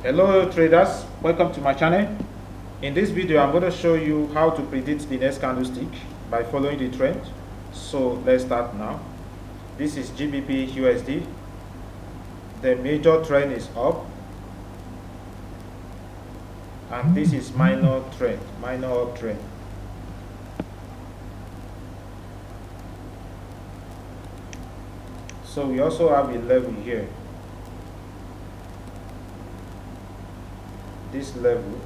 Hello traders, welcome to my channel. In this video I'm going to show you how to predict the next candlestick by following the trend. So let's start now. This is GBP USD. The major trend is up and this is minor uptrend. So we also have a level here. This level,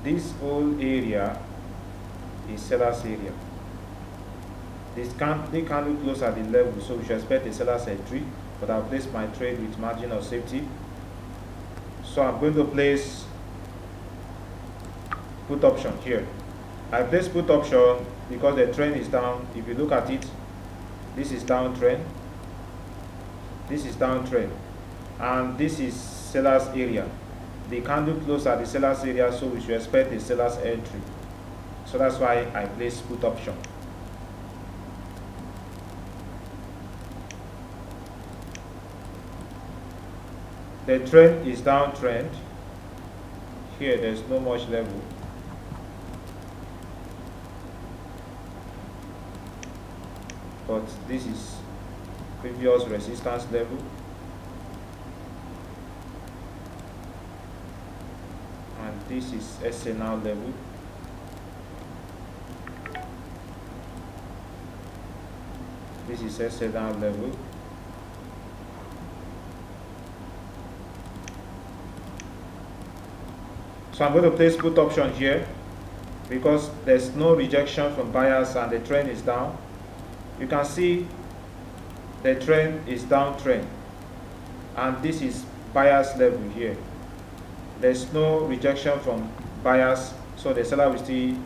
this whole area is seller's area. The candle close at the level, so we should expect a seller's entry, but I'll place my trade with margin of safety. So I'm going to place put option here. I place put option because the trend is down. If you look at it, this is downtrend, this is downtrend, and this is seller's area. The candle close at the seller's area, so we should expect a seller's entry. So that's why I place put option. The trend is downtrend. Here there's no much level. But this is previous resistance level. And this is SNL level. This is SNL level. So I'm going to place put option here because there's no rejection from buyers and the trend is down. You can see the trend is downtrend and this is buyer's level here. There's no rejection from buyers, so the seller will still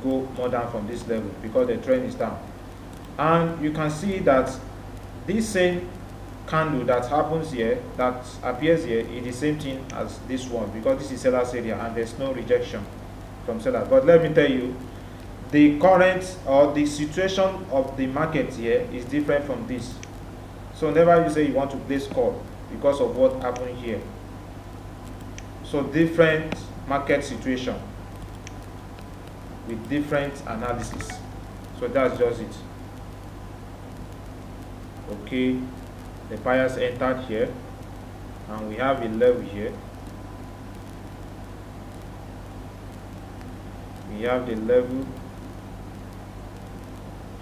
go more down from this level because the trend is down. And you can see that this same candle that happens here, that appears here, is the same thing as this one because this is seller's area and there's no rejection from seller. But let me tell you, the current or the situation of the market here is different from this. So never you say you want to place call because of what happened here. So different market situation with different analysis. So that's just it. Okay, the buyers entered here and we have a level here. We have the level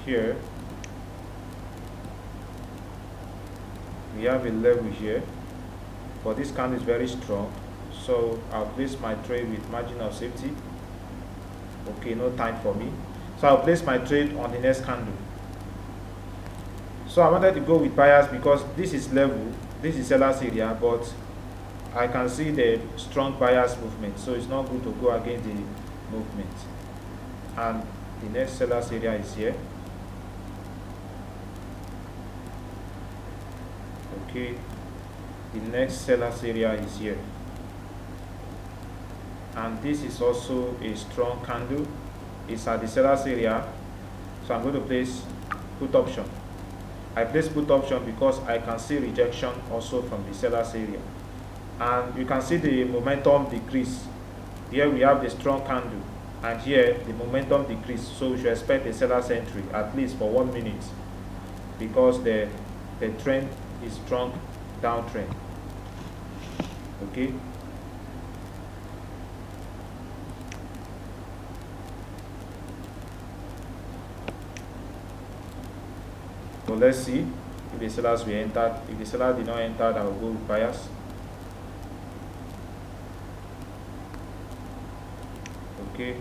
here. We have a level here, but this candle is very strong, so I'll place my trade with margin of safety. Okay, no time for me, so I'll place my trade on the next candle. So I wanted to go with buyers because this is level, this is seller's area, but I can see the strong buyers movement, so it's not good to go against the movement. And the next seller's area is here. Okay, the next seller's area is here, and this is also a strong candle. It's at the seller's area, so I'm going to place put option. I place put option because I can see rejection also from the seller's area, and you can see the momentum decrease. Here we have the strong candle and here the momentum decrease, so we should expect a seller's entry at least for 1 minute because the trend is strong downtrend. Okay, so let's see if the sellers will enter. If the seller did not enter, I will go with buyers. Okay,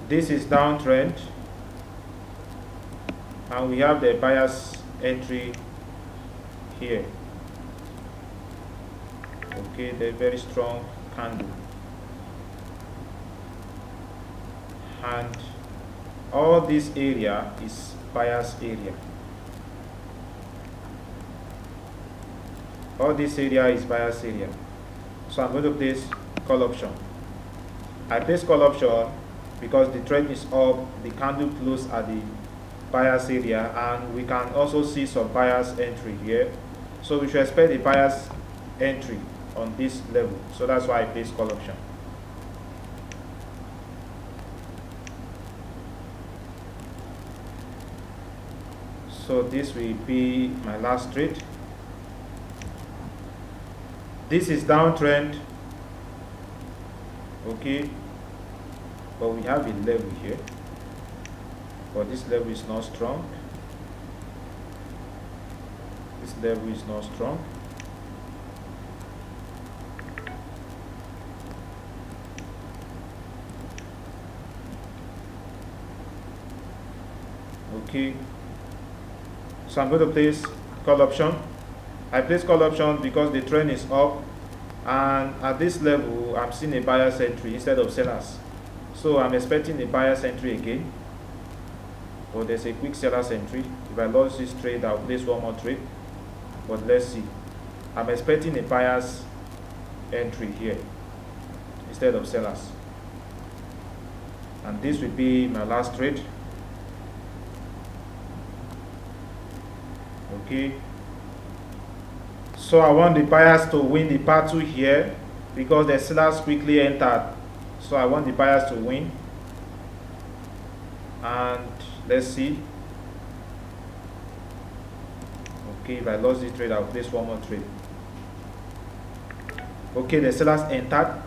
this is downtrend and we have the buyer's entry here. Okay, the very strong candle, and all this area is buyer's area. All this area is buyer's area. So I'm going to place call option. I place call option because the trend is up, the candle closed at the buyer's area, and we can also see some buyer's entry here. So we should expect a buyer's entry on this level. So that's why I place call option. So this will be my last trade. This is downtrend, okay, but we have a level here, but this level is not strong. This level is not strong. Okay, so I'm going to place call option. I place call option because the trend is up, and at this level I'm seeing a buyer's entry instead of sellers. So I'm expecting a buyer's entry again, but there's a quick seller's entry. If I lose this trade, I'll place one more trade, but let's see. I'm expecting a buyer's entry here instead of sellers, and this will be my last trade. Okay, so I want the buyers to win the battle here because the sellers quickly entered. So I want the buyers to win, and let's see. Okay, if I lost this trade, I'll place one more trade. Okay, the sellers entered.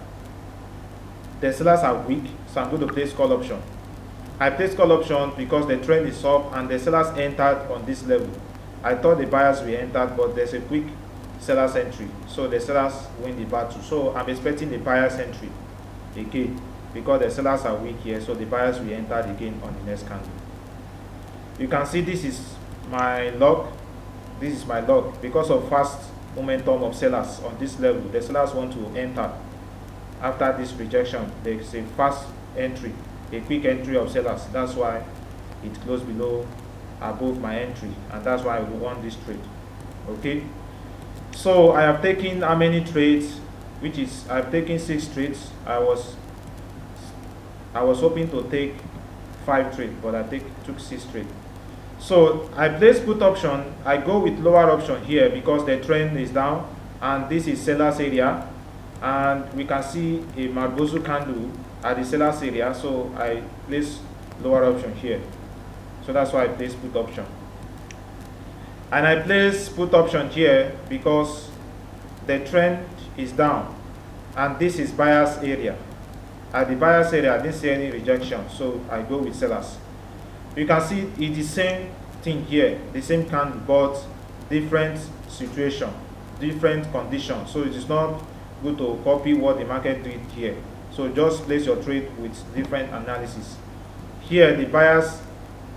The sellers are weak, so I'm going to place call option. I place call option because the trend is up and the sellers entered on this level. I thought the buyers will enter, but there's a quick seller's entry, so the sellers win the battle. So I'm expecting the buyer's entry again because the sellers are weak here, so the buyers will enter again on the next candle. You can see this is my log. This is my log because of fast momentum of sellers on this level. The sellers want to enter after this rejection. There's a fast entry, a quick entry of sellers. That's why it closed below above my entry, and that's why I won this trade. Okay, so I have taken how many trades? Which is I've taken 6 trades. I was hoping to take 5 trades, but I took 6 trades. So I place put option. I go with lower option here because the trend is down, and this is seller's area, and we can see a Marbozu candle at the seller's area. So I place lower option here. So that's why I place put option. And I place put option here because the trend is down, and this is buyer's area. At the buyer's area, I didn't see any rejection, so I go with sellers. You can see it's the same thing here, the same candle, but different situation, different conditions. So it is not good to copy what the market did here. So just place your trade with different analysis. Here the buyers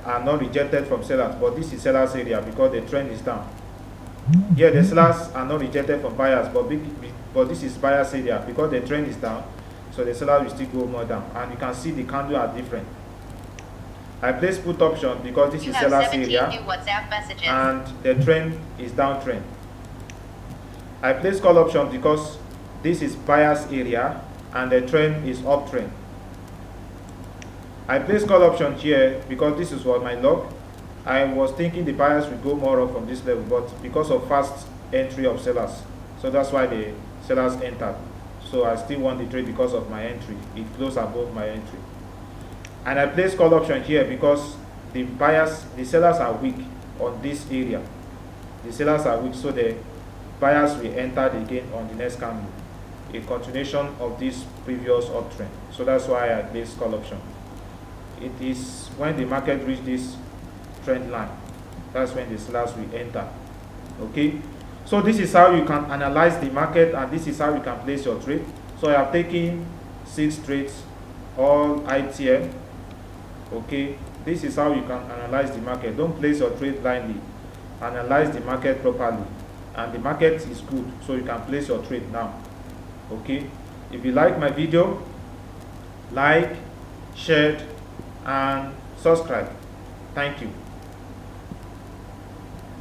are not rejected from sellers, but this is sellers area because the trend is down. Here the sellers are not rejected from buyers, but this is buyers area because the trend is down, so the sellers will still go more down, and you can see the candle are different. I place put option because this is sellers area and the trend is downtrend. I place call option because this is buyers area and the trend is uptrend. I place call option here because this is what my log. I was thinking the buyers will go more up from this level, but because of fast entry of sellers, so that's why the sellers entered. So I still want the trade because of my entry. It closed above my entry. And I place call option here because the sellers are weak on this area. The sellers are weak, so the buyers will enter again on the next candle, a continuation of this previous uptrend. So that's why I place call option. It is when the market reaches this trend line, that's when the sellers will enter. Okay, so this is how you can analyze the market, and this is how you can place your trade. So I have taken 6 trades, all ITM. Okay, this is how you can analyze the market. Don't place your trade blindly. Analyze the market properly, and the market is good, so you can place your trade now. Okay, if you like my video, like, share, and subscribe. Thank you.